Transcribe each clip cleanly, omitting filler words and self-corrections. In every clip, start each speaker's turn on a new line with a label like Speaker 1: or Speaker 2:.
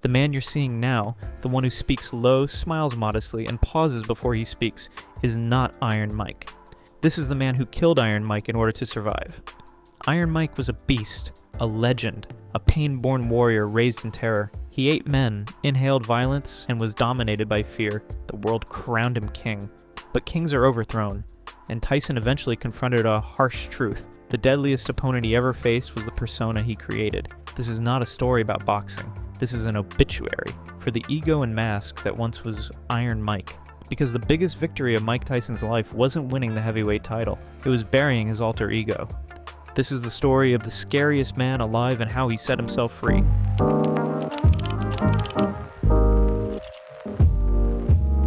Speaker 1: The man you're seeing now, the one who speaks low, smiles modestly, and pauses before he speaks, is not Iron Mike. This is the man who killed Iron Mike in order to survive. Iron Mike was a beast, a legend, a pain-born warrior raised in terror. He ate men, inhaled violence, and was dominated by fear. The world crowned him king. But kings are overthrown, and Tyson eventually confronted a harsh truth. The deadliest opponent he ever faced was the persona he created. This is not a story about boxing. This is an obituary for the ego and mask that once was Iron Mike. Because the biggest victory of Mike Tyson's life wasn't winning the heavyweight title, it was burying his alter ego. This is the story of the scariest man alive and how he set himself free.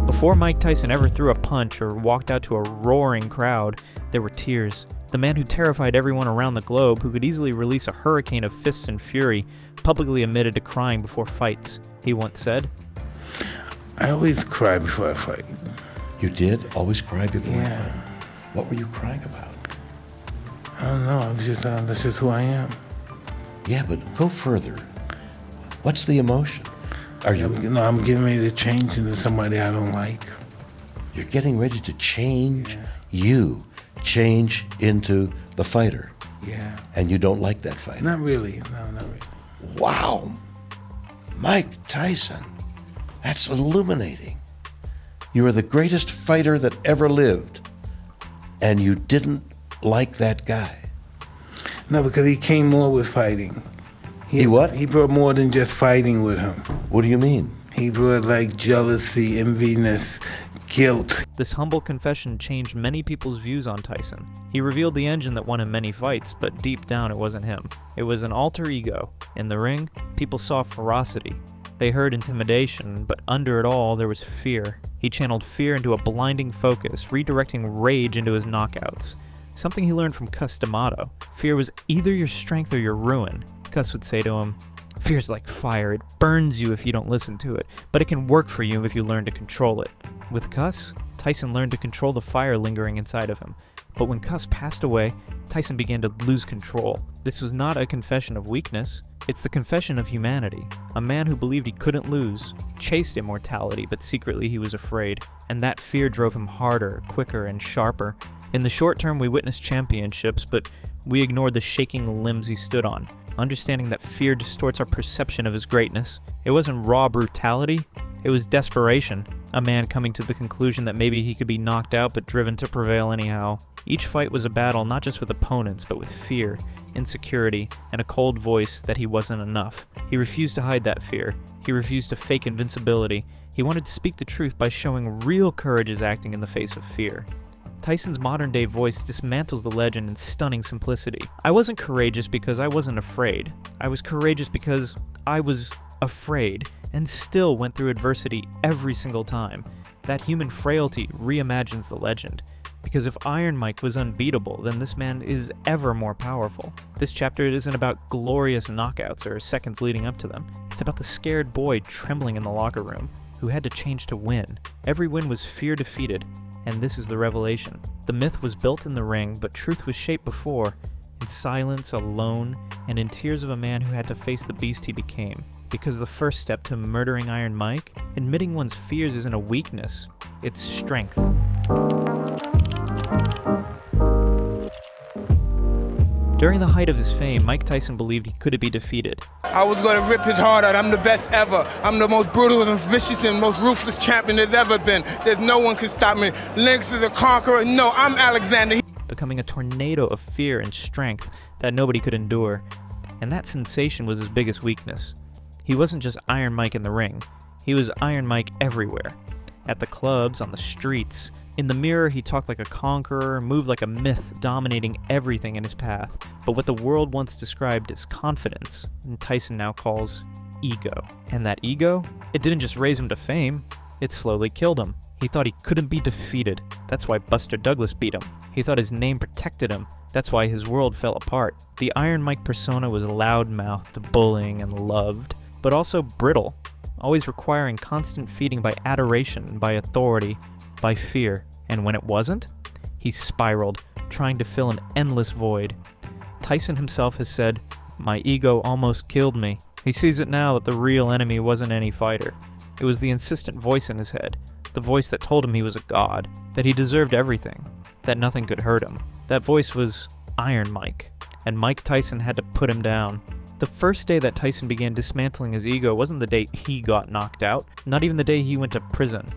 Speaker 1: Before Mike Tyson ever threw a punch or walked out to a roaring crowd, there were tears. The man who terrified everyone around the globe, who could easily release a hurricane of fists and fury, publicly admitted to crying before fights. He once said,
Speaker 2: "I always cry before I fight."
Speaker 3: You did? Always cry before
Speaker 2: Yeah.
Speaker 3: you fight? What were you crying about?
Speaker 2: I don't know. That's just who I am.
Speaker 3: Yeah, but go further. What's the emotion? Are you?
Speaker 2: I'm getting ready to change into somebody I don't like.
Speaker 3: You're getting ready to change. You change into the fighter.
Speaker 2: Yeah.
Speaker 3: And you don't like that fighter.
Speaker 2: Not really. No, not really.
Speaker 3: Wow. Mike Tyson. That's illuminating. You are the greatest fighter that ever lived, and you didn't like that guy.
Speaker 2: No, because he came more with fighting.
Speaker 3: He what?
Speaker 2: He brought more than just fighting with him.
Speaker 3: What do you mean?
Speaker 2: He brought like jealousy, enviness, guilt.
Speaker 1: This humble confession changed many people's views on Tyson. He revealed the engine that won him many fights, but deep down it wasn't him. It was an alter ego. In the ring, people saw ferocity. They heard intimidation, but under it all, there was fear. He channeled fear into a blinding focus, redirecting rage into his knockouts. Something he learned from Cus D'Amato. Fear was either your strength or your ruin. Cus would say to him, "Fear's like fire. It burns you if you don't listen to it, but it can work for you if you learn to control it." With Cus, Tyson learned to control the fire lingering inside of him. But when Cus passed away, Tyson began to lose control. This was not a confession of weakness. It's the confession of humanity. A man who believed he couldn't lose, chased immortality, but secretly he was afraid. And that fear drove him harder, quicker, and sharper. In the short term, we witnessed championships, but we ignored the shaking limbs he stood on, understanding that fear distorts our perception of his greatness. It wasn't raw brutality, it was desperation. A man coming to the conclusion that maybe he could be knocked out but driven to prevail anyhow. Each fight was a battle not just with opponents, but with fear, insecurity, and a cold voice that he wasn't enough. He refused to hide that fear. He refused to fake invincibility. He wanted to speak the truth by showing real courage is acting in the face of fear. Tyson's modern-day voice dismantles the legend in stunning simplicity. I wasn't courageous because I wasn't afraid. I was courageous because I was afraid, and still went through adversity every single time. That human frailty reimagines the legend. Because if Iron Mike was unbeatable, then this man is ever more powerful. This chapter isn't about glorious knockouts or seconds leading up to them. It's about the scared boy trembling in the locker room, who had to change to win. Every win was fear defeated, and this is the revelation. The myth was built in the ring, but truth was shaped before, in silence, alone, and in tears of a man who had to face the beast he became. Because the first step to murdering Iron Mike, admitting one's fears isn't a weakness, it's strength. During the height of his fame, Mike Tyson believed he couldn't be defeated.
Speaker 4: I was going to rip his heart out. I'm the best ever. I'm the most brutal and vicious and most ruthless champion there's ever been. There's no one can stop me. Lynx is a conqueror. No, I'm Alexander.
Speaker 1: Becoming a tornado of fear and strength that nobody could endure. And that sensation was his biggest weakness. He wasn't just Iron Mike in the ring. He was Iron Mike everywhere. At the clubs, on the streets. In the mirror, he talked like a conqueror, moved like a myth, dominating everything in his path. But what the world once described as confidence, Tyson now calls ego. And that ego, it didn't just raise him to fame, it slowly killed him. He thought he couldn't be defeated. That's why Buster Douglas beat him. He thought his name protected him. That's why his world fell apart. The Iron Mike persona was loud-mouthed, bullying, and loved, but also brittle, always requiring constant feeding by adoration, by authority, by fear. And when it wasn't, he spiraled, trying to fill an endless void. Tyson himself has said, "My ego almost killed me." He sees it now that the real enemy wasn't any fighter. It was the insistent voice in his head, the voice that told him he was a god, that he deserved everything, that nothing could hurt him. That voice was Iron Mike, and Mike Tyson had to put him down. The first day that Tyson began dismantling his ego wasn't the day he got knocked out, not even the day he went to prison.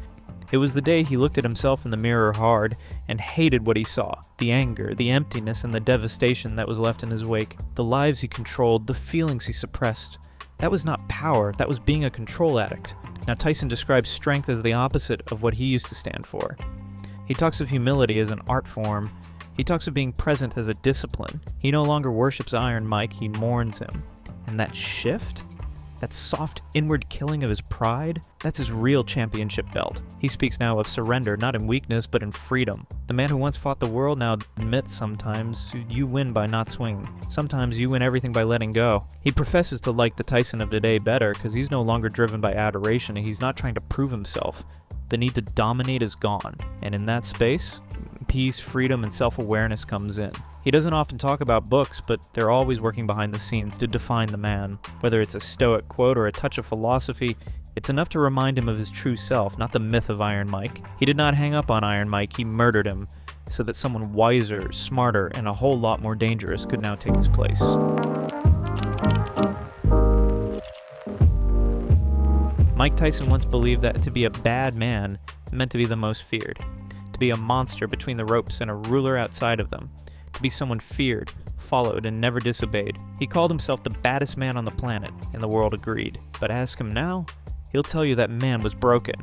Speaker 1: It was the day he looked at himself in the mirror hard and hated what he saw, the anger, the emptiness, and the devastation that was left in his wake, the lives he controlled, the feelings he suppressed. That was not power, that was being a control addict. Now Tyson describes strength as the opposite of what he used to stand for. He talks of humility as an art form. He talks of being present as a discipline. He no longer worships Iron Mike, he mourns him. And that shift? That soft inward killing of his pride? That's his real championship belt. He speaks now of surrender, not in weakness, but in freedom. The man who once fought the world now admits sometimes you win by not swinging. Sometimes you win everything by letting go. He professes to like the Tyson of today better because he's no longer driven by adoration and he's not trying to prove himself. The need to dominate is gone. And in that space, peace, freedom, and self-awareness comes in. He doesn't often talk about books, but they're always working behind the scenes to define the man. Whether it's a stoic quote or a touch of philosophy, it's enough to remind him of his true self, not the myth of Iron Mike. He did not hang up on Iron Mike, he murdered him, so that someone wiser, smarter, and a whole lot more dangerous could now take his place. Mike Tyson once believed that to be a bad man meant to be the most feared, to be a monster between the ropes and a ruler outside of them, to be someone feared, followed, and never disobeyed. He called himself the baddest man on the planet, and the world agreed. But ask him now, he'll tell you that man was broken,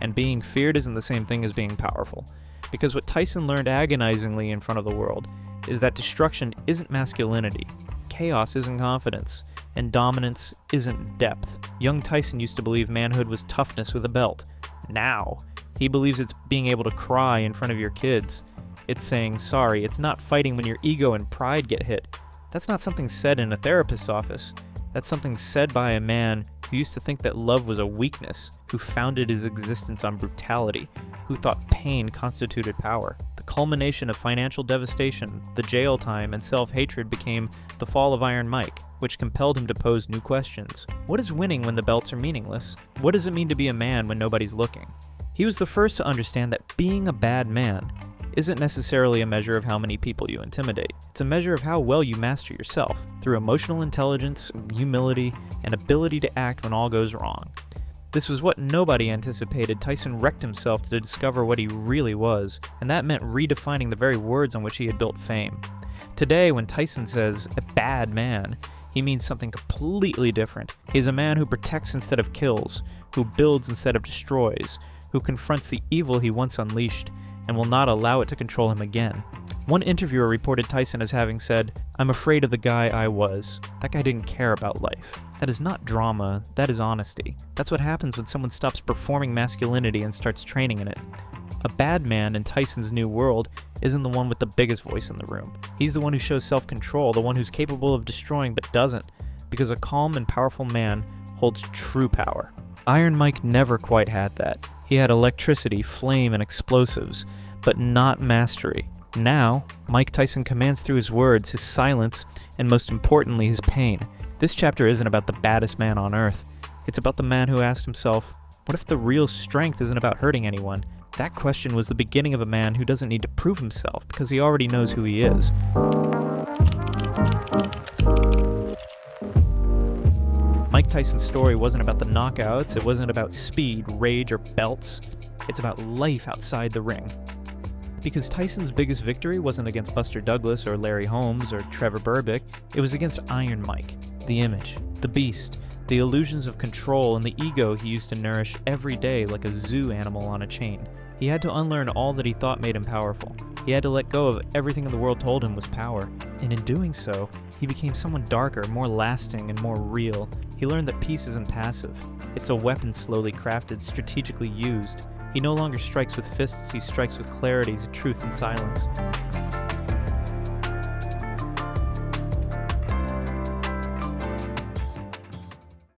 Speaker 1: and being feared isn't the same thing as being powerful. Because what Tyson learned agonizingly in front of the world is that destruction isn't masculinity, chaos isn't confidence, and dominance isn't depth. Young Tyson used to believe manhood was toughness with a belt. Now, he believes it's being able to cry in front of your kids. It's saying sorry. It's not fighting when your ego and pride get hit. That's not something said in a therapist's office. That's something said by a man who used to think that love was a weakness, who founded his existence on brutality, who thought pain constituted power. The culmination of financial devastation, the jail time, and self-hatred became the fall of Iron Mike, which compelled him to pose new questions. What is winning when the belts are meaningless? What does it mean to be a man when nobody's looking? He was the first to understand that being a bad man isn't necessarily a measure of how many people you intimidate. It's a measure of how well you master yourself, through emotional intelligence, humility, and ability to act when all goes wrong. This was what nobody anticipated. Tyson wrecked himself to discover what he really was, and that meant redefining the very words on which he had built fame. Today, when Tyson says, a bad man, he means something completely different. He's a man who protects instead of kills, who builds instead of destroys, who confronts the evil he once unleashed, and will not allow it to control him again. One interviewer reported Tyson as having said, "I'm afraid of the guy I was. That guy didn't care about life." That is not drama, that is honesty. That's what happens when someone stops performing masculinity and starts training in it. A bad man in Tyson's new world isn't the one with the biggest voice in the room. He's the one who shows self-control, the one who's capable of destroying but doesn't, because a calm and powerful man holds true power. Iron Mike never quite had that. He had electricity, flame, and explosives, but not mastery. Now, Mike Tyson commands through his words, his silence, and most importantly, his pain. This chapter isn't about the baddest man on earth. It's about the man who asked himself, what if the real strength isn't about hurting anyone? That question was the beginning of a man who doesn't need to prove himself because he already knows who he is. Mike Tyson's story wasn't about the knockouts, it wasn't about speed, rage, or belts. It's about life outside the ring. Because Tyson's biggest victory wasn't against Buster Douglas or Larry Holmes or Trevor Berbick, it was against Iron Mike, the image, the beast, the illusions of control, and the ego he used to nourish every day like a zoo animal on a chain. He had to unlearn all that he thought made him powerful. He had to let go of everything the world told him was power. And in doing so, he became someone darker, more lasting, and more real. He learned that peace isn't passive. It's a weapon slowly crafted, strategically used. He no longer strikes with fists, he strikes with clarity, truth, and silence.